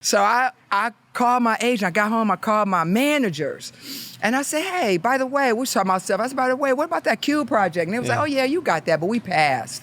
So I called my agent. I got home, I called my managers. And I said, hey, by the way, we're talking about stuff. I said, by the way, what about that Q project? And they was like, oh, yeah, you got that, but we passed.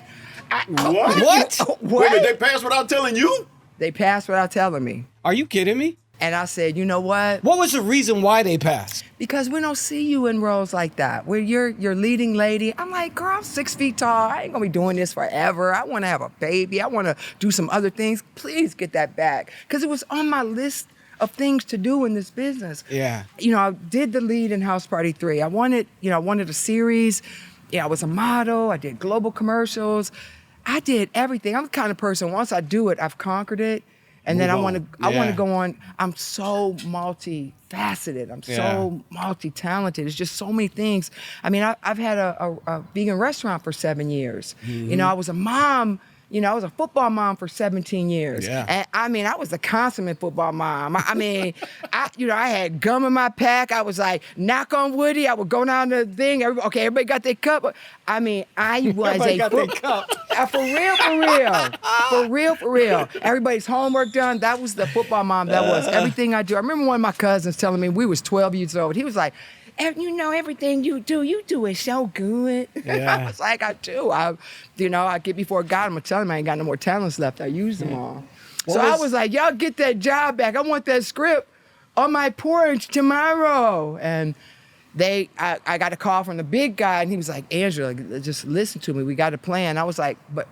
What? Wait a minute, they passed without telling you? They passed without telling me. Are you kidding me? And I said, you know what? What was the reason why they passed? Because we don't see you in roles like that, where you're leading lady. I'm like, girl, I'm 6 feet tall. I ain't gonna be doing this forever. I wanna have a baby. I wanna do some other things. Please get that back. Because it was on my list of things to do in this business. Yeah. You know, I did the lead in House Party 3. I wanted a series. Yeah, I was a model. I did global commercials. I did everything. I'm the kind of person, once I do it, I've conquered it. And then I want to go on. I'm so multifaceted. I'm so multi-talented. It's just so many things. I mean, I've had a vegan restaurant for 7 years. Mm-hmm. You know, I was a mom. You know, I was a football mom for 17 years. Yeah. And I mean, I was a consummate football mom. I mean, I had gum in my pack. I was like, knock on woody. I would go down the thing. Everybody got their cup. I mean, I was for real. Everybody's homework done. That was the football mom. That was everything I do. I remember one of my cousins telling me, we was 12 years old. He was like, you know, everything you do it so good. Yeah. I was like, I do. I get before God, I'm going to tell him I ain't got no more talents left. I used them all. I was like, y'all get that job back. I want that script on my porch tomorrow. And I got a call from the big guy, and he was like, Angela, just listen to me. We got a plan. I was like, but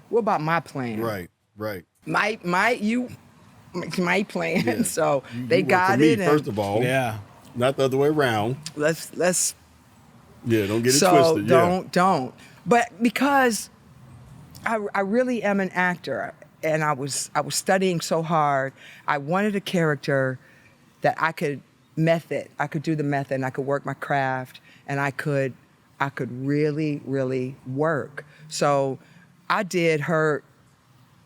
what about my plan? Right. My plan. Yeah. So You they work got for me, it. first of all. Yeah. Not the other way around. Let's Yeah, don't get it so twisted. Don't. But because I really am an actor, and I was studying so hard, I wanted a character that I could method. I could do the method, and I could work my craft, and I could really, really work. So I did her.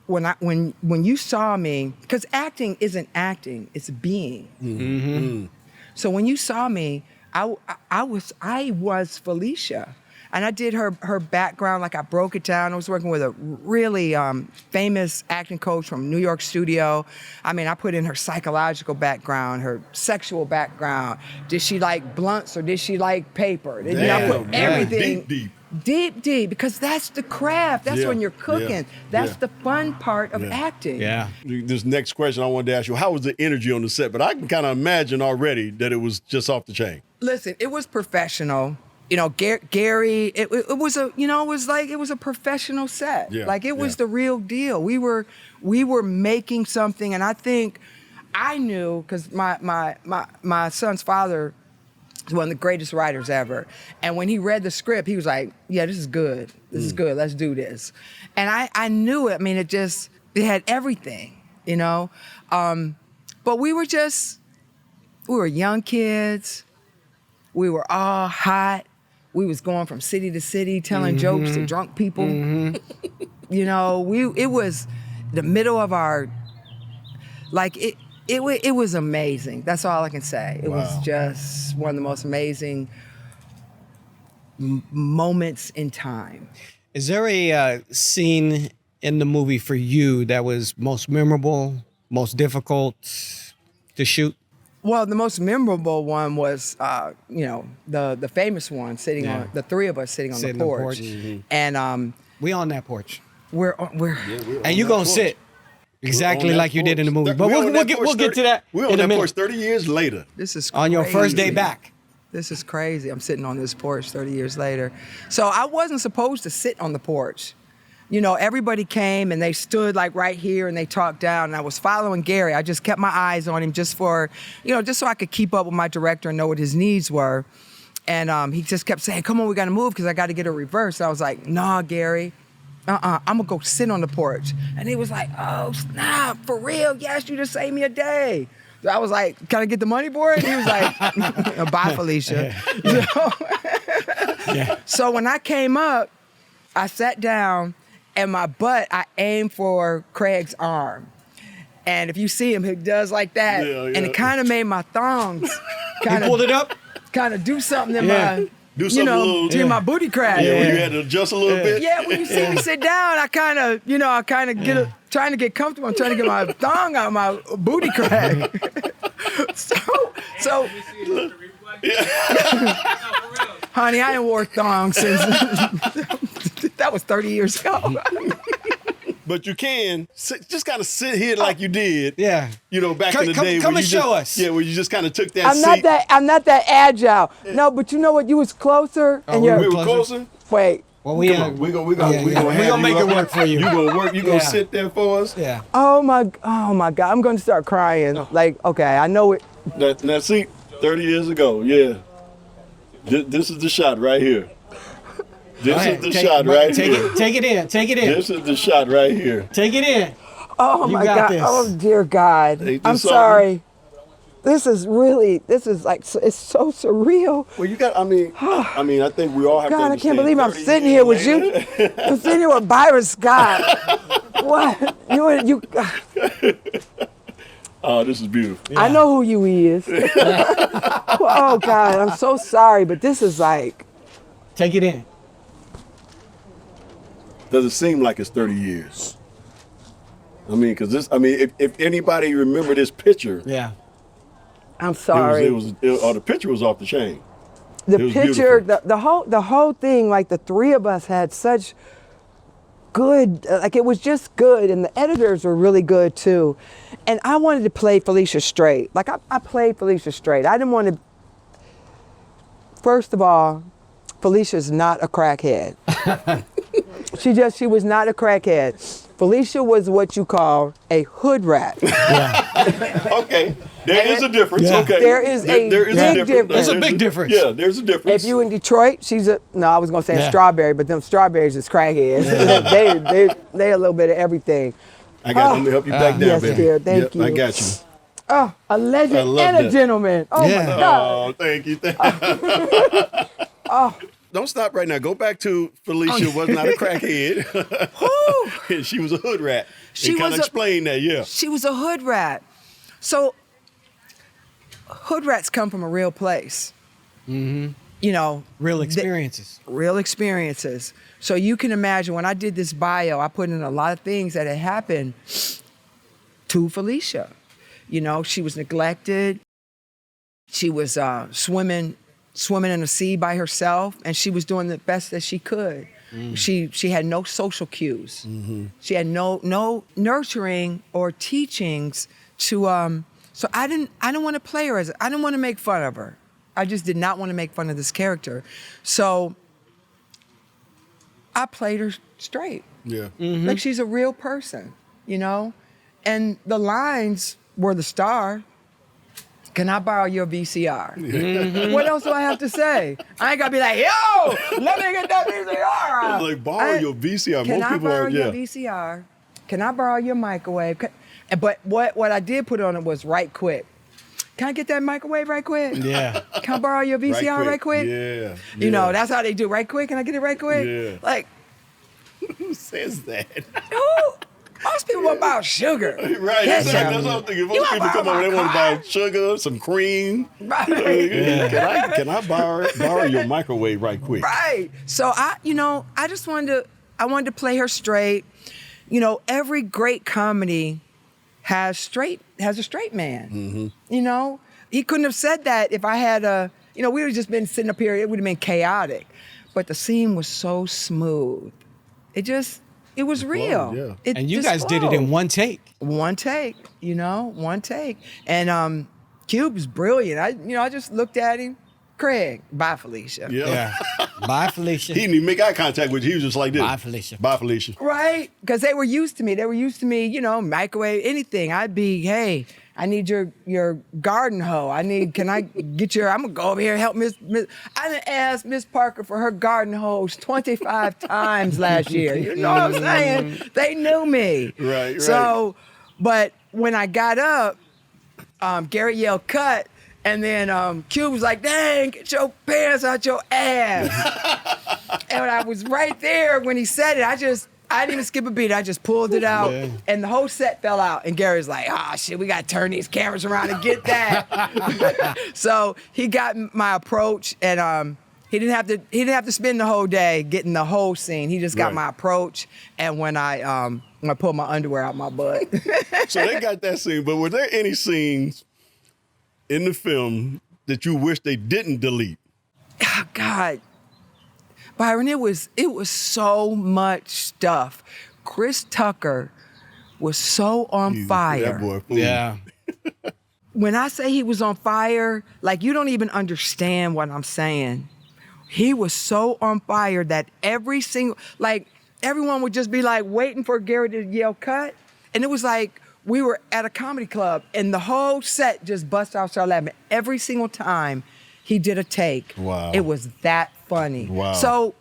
When you saw me, because acting isn't acting, it's being. Mm-hmm. So when you saw me, I was Felicia, and I did her background, like I broke it down. I was working with a really famous acting coach from New York studio. I mean, I put in her psychological background, her sexual background. Did she like blunts or did she like paper? I put everything. Deep, because that's the craft. That's when you're cooking. That's the fun part of acting. Yeah. This next question I wanted to ask you, how was the energy on the set? But I can kind of imagine already that it was just off the chain. Listen, it was professional. You know, Gary, it was a professional set. Yeah, Like it was the real deal. We were making something, and I think I knew, because my son's father is one of the greatest writers ever. And when he read the script, he was like, yeah, this is good. This is good. Let's do this. And I knew it. I mean, it had everything, you know? But we were young kids. We were all hot. We was going from city to city, telling jokes to drunk people. Mm-hmm. You know, it was the middle of our, like, it was amazing. That's all I can say. It was just one of the most amazing moments in time. Is there a scene in the movie for you that was most memorable, most difficult to shoot? Well, the most memorable one was, the famous one sitting on, the three of us sitting on the porch. Mm-hmm. And we on that porch. We're and you gonna sit exactly like you did in the movie. But we'll get to that We're in on a that minute. porch 30 years later. This is crazy. On your first day back. This is crazy. I'm sitting on this porch 30 years later. So I wasn't supposed to sit on the porch. You know, everybody came and they stood like right here and they talked down, and I was following Gary. I just kept my eyes on him just so I could keep up with my director and know what his needs were. And he just kept saying, come on, we gotta move because I gotta get a reverse. And I was like, nah, Gary, I'm gonna go sit on the porch. And he was like, oh, snap, for real? Yes, you just saved me a day. So I was like, can I get the money for it? And he was like, bye, Felicia. So when I came up, I sat down, and my butt, I aimed for Craig's arm. And if you see him, he does like that. And it kind of made my thongs You pulled it up? kind of do something in Do something a little. to my booty crack. Yeah, when you had to adjust a little bit. Yeah, when you see me sit down, I kind of get trying to get comfortable. I'm trying to get my thong out of my booty crack. so, honey, I ain't wore thongs since that was 30 years ago. But you can just kind of sit here like you did. Yeah. Back in the day. Come where and you show us. Yeah, where you just kind of took that I'm seat. not that agile. No, but you know what? You was closer, and we you're We were closer. wait. Well, We're gonna make it work for you. You gonna work? You gonna sit there for us? Yeah. Oh my God! I'm going to start crying. Like, okay, I know it. Now see, 30 years ago, yeah. This is the shot right here. This is the shot right here. Take it in. Take it in. This is the shot right here. Take it in. Oh You my got God! this. Oh dear God! Ain't this I'm something? sorry. This is like it's so surreal. Well, you got. I mean, I think we all have to God, I understand. can't believe I'm 30 sitting years here with later- you. I'm sitting here with Byron Scott. What? You? Oh, this is beautiful. I know who you is. Oh God, I'm so sorry, but this is like. Take it in. Does it seem like it's 30 years? I mean, because this. I mean, if anybody remember this picture, Yeah. I'm sorry. the picture was off the chain. The it was picture, beautiful. the whole thing, like the three of us had such good, like it was just good, and the editors were really good too. And I wanted to play Felicia straight. Like I played Felicia straight. I didn't want to. First of all, Felicia's not a crackhead. She was not a crackhead. Felicia was what you call a hood rat. Okay, there is a difference. Yeah. Okay, There is a there is big a difference. difference. There's a big difference. Yeah, there's a difference. If you in Detroit, I was gonna say Yeah. Strawberry, but them strawberries is crackheads. they a little bit of everything. I got let me help you back down, yes, baby. dear, thank you. I got you. Oh, a legend I love and a that. gentleman. Oh Yeah. my God. Oh, thank you. Oh, Don't stop right now. Go back to Felicia was not a crackhead. She was a hood rat. She kind was of a- explain that, yeah. she was a hood rat. So hood rats come from a real place. Mm-hmm. Real experiences. Real experiences. So you can imagine when I did this bio, I put in a lot of things that had happened to Felicia. She was neglected. She was swimming in the sea by herself, and she was doing the best that she could. She had no social cues. Mm-hmm. She had no nurturing or teachings to. So I didn't want to play her I didn't want to make fun of her. I just did not want to make fun of this character. So I played her straight. Yeah. Mm-hmm. Like she's a real person, And the lines were the star. Can I borrow your VCR? Mm-hmm. What else do I have to say? I ain't gotta be like, yo, let me get that VCR. Like, borrow your VCR. Can Most I people borrow are, your yeah. VCR? Can I borrow your microwave? But what I did put on it was right quick. Can I get that microwave right quick? Yeah. Can I borrow your VCR right quick? Yeah. That's how they do right quick. Can I get it right quick? Yeah. Like, Who says that? most people want about sugar. Right. That's what I'm thinking. Most people come over, they want to buy sugar, some cream. Right. Can I borrow your microwave right quick? Right. So I wanted to play her straight. Every great comedy has a straight man. Mm-hmm. He couldn't have said that if I had we would have just been sitting up here, it would have been chaotic. But the scene was so smooth. It was real. Yeah. It And you just guys did it flowed. in one take. One take, one take. And Cube's brilliant. I just looked at him. Craig, bye, Felicia. Yeah. Bye, Felicia. He didn't even make eye contact with you. He was just like this. Bye, Felicia. Bye, Felicia. Right? Because they were used to me. They were used to me, microwave, anything. I'd be, hey, I need your garden hoe. Can I get I'm going to go over here and help Miss. I done asked Miss Parker for her garden hose 25 times last year. You know what I'm saying? They knew me. Right. So, but when I got up, Garrett yelled, cut. And then Cube was like, dang, get your pants out your ass. And when I was right there when he said it, I didn't even skip a beat. I just pulled it out, and the whole set fell out. And Gary's like, shit, we got to turn these cameras around and get that. So he got my approach, and He didn't have to spend the whole day getting the whole scene. He just got Right. my approach and when I pulled my underwear out my butt. So they got that scene, but were there any scenes in the film that you wish they didn't delete? Oh, God, Byron, it was so much stuff. Chris Tucker was so on fire. That boy, fool. Yeah. When I say he was on fire, like you don't even understand what I'm saying. He was so on fire that everyone would just be like waiting for Gary to yell cut. And it was like we were at a comedy club and the whole set just bust out started laughing. Every single time he did a take, Wow. it was that funny. Wow. So,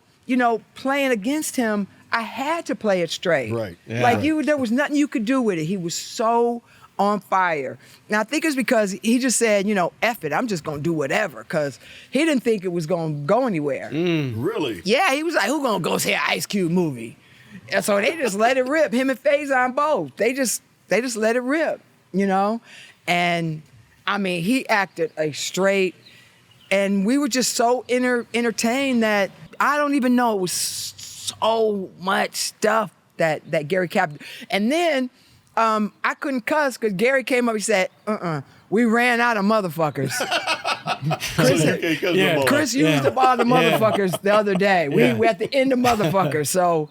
playing against him, I had to play it straight. Right. Yeah. Like there was nothing you could do with it. He was so on fire. Now I think it's because he just said, F it, I'm just gonna do whatever, because he didn't think it was gonna go anywhere. Really? Yeah, he was like, who gonna go see an Ice Cube movie? And so they just let it rip. Him and Faison both. They just let it rip, And I mean, he acted a straight, and we were just so entertained that I don't even know, it was so much stuff that Gary captured. And then I couldn't cuss because Gary came up and said, we ran out of motherfuckers. Chris used up all the motherfuckers the other day. We at the end of motherfuckers, so.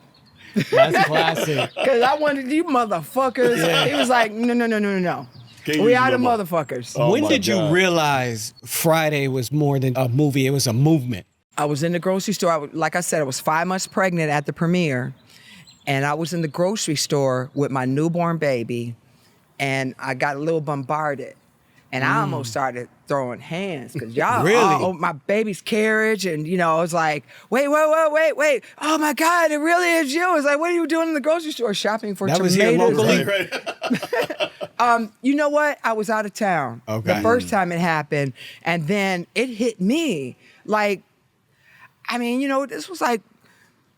That's classic. Because I wanted you motherfuckers. He was like, no. Can't We use out of no more. motherfuckers. Oh, When my did you God. realize Friday was more than a movie? It was a movement. I was in the grocery store. Like I said, I was 5 months pregnant at the premiere. And I was in the grocery store with my newborn baby. And I got a little bombarded. And I almost started throwing hands because y'all Really? all over my baby's carriage. And, I was like, wait. Oh, my God, it really is you. It's like, what are you doing in the grocery store? Shopping for That was tomatoes. here locally? Right. You know what? I was out of town Okay. the first time it happened. And then it hit me. Like, I mean, this was like,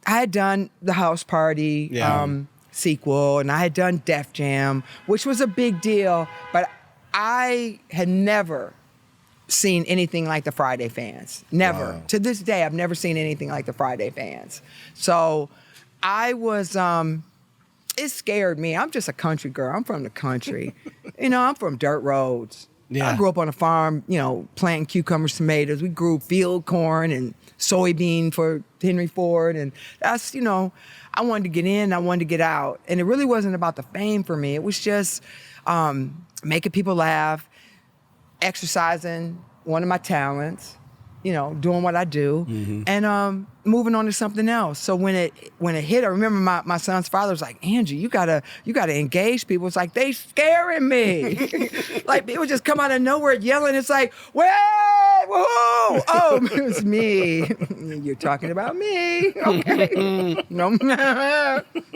I had done the House Party sequel, and I had done Def Jam, which was a big deal, but I had never seen anything like the Friday Fans. Never. Wow. To this day, I've never seen anything like the Friday Fans. So I was, it scared me. I'm just a country girl. I'm from the country. I'm from dirt roads. Yeah. I grew up on a farm, planting cucumbers, tomatoes. We grew field corn and soybean for Henry Ford. And that's, I wanted to get in, I wanted to get out. And it really wasn't about the fame for me. It was just making people laugh, exercising one of my talents, doing what I do, and moving on to something else. So when it hit, I remember my son's father was like, Angie, you gotta engage people. It's like, they scaring me. Like people just come out of nowhere yelling. It's like, wait, woohoo! Oh, it was me. You're talking about me. Okay. No,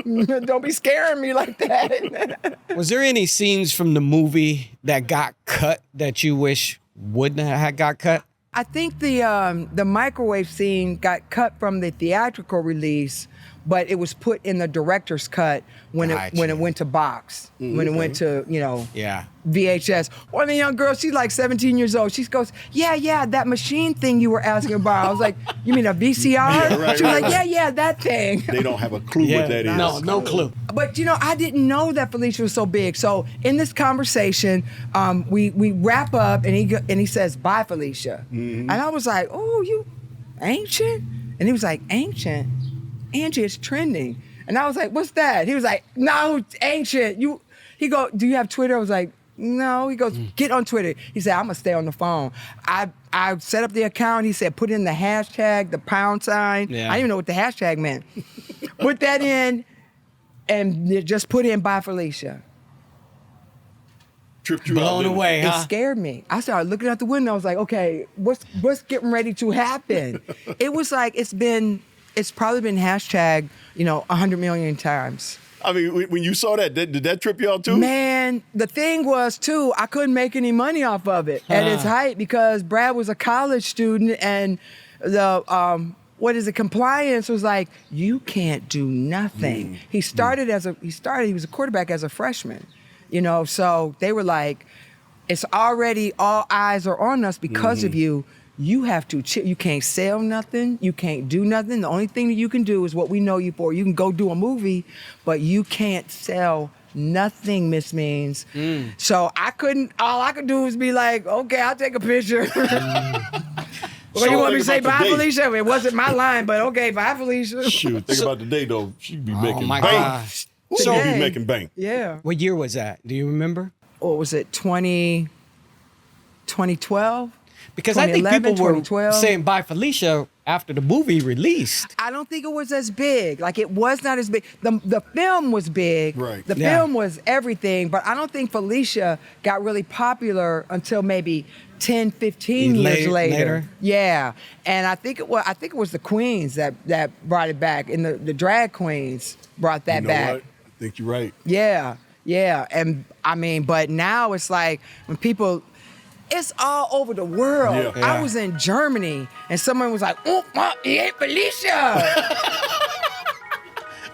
don't be scaring me like that. Was there any scenes from the movie that got cut that you wish wouldn't have got cut? I think the microwave scene got cut from the theatrical release, but it was put in the director's cut when Gotcha. it went to box, when it went to Yeah. VHS. One of the young girls, she's like 17 years old. She goes, yeah, that machine thing you were asking about. I was like, you mean a VCR? right, She was right, like, yeah, that thing. They don't have a clue what that is. No clue. But I didn't know that Felicia was so big. So in this conversation, we wrap up, and he says, "Bye, Felicia," and I was like, "Oh, you ancient?" And he was like, "Ancient, Angie, it's trending." And I was like, "What's that?" He was like, "No, ancient." He go, "Do you have Twitter?" I was like, "No." He goes, "Get on Twitter." He said, "I'm gonna stay on the phone." I set up the account. He said, "Put in the hashtag, the pound sign." Yeah. I didn't even know what the hashtag meant. Put that in. And just put in "Bye, Felicia." Tripped you Blown out, didn't it? away, It huh? scared me. I started looking out the window. I was like, okay, what's getting ready to happen? It was like it's probably been hashtag 100 million times. I mean, when you saw that, did that trip you out too? Man, the thing was too, I couldn't make any money off of it at its height because Brad was a college student and the compliance was like, you can't do nothing. He was a quarterback as a freshman, so they were like, it's already all eyes are on us because of you. you have to chill. You can't sell nothing. You can't do nothing. The only thing that you can do is what we know you for. You can go do a movie, but you can't sell nothing, Miss Means. So all I could do was be like, okay, I'll take a picture. What you want me to say? Bye, Felicia? It wasn't my line, but okay, bye, Felicia. Shoot, think about the day though. She'd be making my bank. gosh. She'd Today. be making bank. Yeah. What year was that? Do you remember? Or was it 2012? Because I think 2011, people were 2012. saying bye Felicia after the movie released. I don't think it was as big. Like, it was not as big. The film was big. Right. The Yeah. film was everything, but I don't think Felicia got really popular until maybe 10, 15 years later. Yeah. And I think it was the queens that brought it back, and the drag queens brought that You know back. what? I think you're right. Yeah. Yeah. And I mean, but now it's like when people, it's all over the world. Yeah. I was in Germany and someone was like, "Oh, Ma, yeah, Felicia."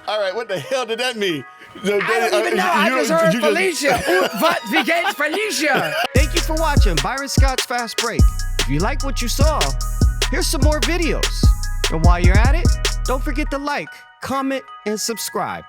All right, what the hell did that mean? I don't even know. I just heard Felicia. What? Wie geht's, Felicia? Thank you for watching Byron Scott's Fast Break. If you like what you saw, here's some more videos. And while you're at it, don't forget to like, comment, and subscribe.